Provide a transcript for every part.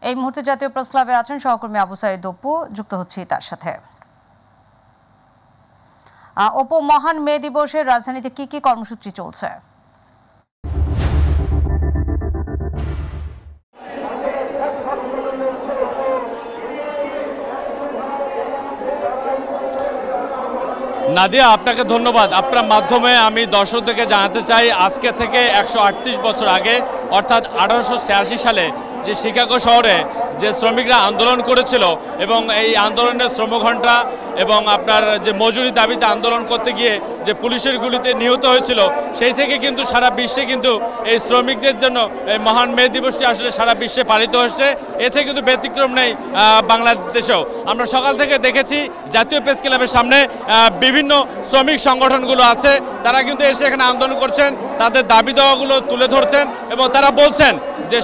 এই মুহূর্তে জাতীয় প্রেস ক্লাবে আছেন সহকর্মী আবু সাইদ অপু, যুক্ত হচ্ছি তার সাথে। অপু, মহান মে দিবসে রাজধানীতে কি কি কর্মসূচি চলছে? নাদিয়া, আপনাকে ধন্যবাদ। আপনার মাধ্যমে আমি দর্শকদেরকে জানাতে চাই, আজকে থেকে 138 বছর আগে অর্থাৎ 1886 সালে যে শিকাগো শহরে যে শ্রমিকরা আন্দোলন করেছিল এবং এই আন্দোলনের শ্রমঘণ্টা এবং আপনার যে মজুরি দাবিতে আন্দোলন করতে গিয়ে যে পুলিশের গুলিতে নিহত হয়েছিল, সেই থেকে কিন্তু সারা বিশ্বে কিন্তু এই শ্রমিকদের জন্য এই মহান মে দিবসটি আসলে সারা বিশ্বে পালিত হচ্ছে। এতে কিন্তু ব্যতিক্রম নেই বাংলাদেশেও। আমরা সকাল থেকে দেখেছি জাতীয় প্রেস ক্লাবের সামনে বিভিন্ন শ্রমিক সংগঠনগুলো আছে, তারা কিন্তু এসে এখানে আন্দোলন করছেন, তাদের দাবি দেওয়াগুলো তুলে ধরছেন এবং তারা বলছেন যে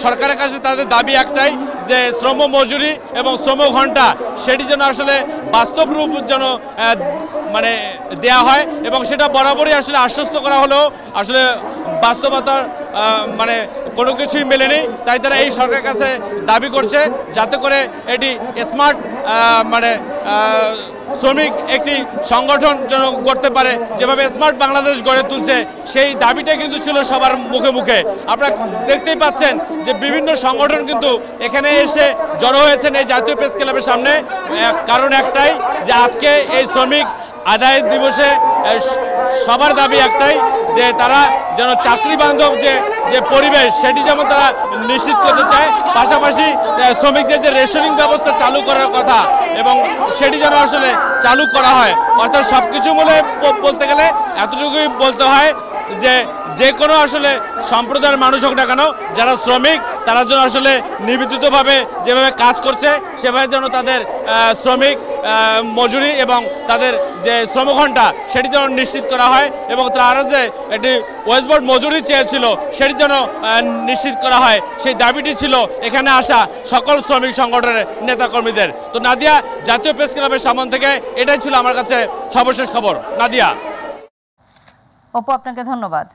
সরকারের কাছে তাদের দাবি একটাই, যে শ্রম মজুরি এবং শ্রম ঘণ্টা সেটি যেন আসলে বাস্তব রূপ যেন মানে দেয়া হয় এবং সেটা বরাবরই আসলে আশ্বস্ত করা হলেও আসলে বাস্তবতার মানে কোনো কিছুই মেলেনি। তাই তারা এই সরকারের কাছে দাবি করছে যাতে করে এটি স্মার্ট মানে শ্রমিক একটি সংগঠন যেন করতে পারে, যেভাবে স্মার্ট বাংলাদেশ গড়ে তুলছে সেই দাবিটা কিন্তু ছিল সবার মুখে মুখে। আপনারা দেখতেই পাচ্ছেন যে বিভিন্ন সংগঠন কিন্তু এখানে এসে জড়ো হয়েছেন এই জাতীয় প্রেস ক্লাবের সামনে। কারণ একটাই, যে আজকে এই শ্রমিক আদায় দিবসে সবার দাবি একটাই, যে তারা যেন চাকরি বান্ধব যে পরিবেশ সেটি যেমন তারা নিশ্চিত করতে চায়, পাশাপাশি শ্রমিকদের যে রেশনিং ব্যবস্থা চালু করার কথা এবং সেটি যেন আসলে চালু করা হয়। অর্থাৎ সব কিছু মিলে বলতে গেলে এতটুকুই বলতে হয় যে কোনো আসলে সম্প্রদায়ের মানুষ হোক না কেন, যারা শ্রমিক তারা যেন আসলে নিবেদিতভাবে যেভাবে কাজ করছে সেভাবে যেন তাদের শ্রমিক মজুরি এবং তাদের যে শ্রমঘণ্টা সেটি যেন নিশ্চিত করা হয় এবং তারা যে একটি ওয়েস্টবোর্ড মজুরি চেয়েছিল সেটি যেন নিশ্চিত করা হয়, সেই দাবিটি ছিল এখানে আসা সকল শ্রমিক সংগঠনের নেতাকর্মীদের। তো নাদিয়া, জাতীয় প্রেস ক্লাবের সামনে থেকে এটাই ছিল আমার কাছে সর্বশেষ খবর। নাদিয়া। অপু, আপনাকে ধন্যবাদ।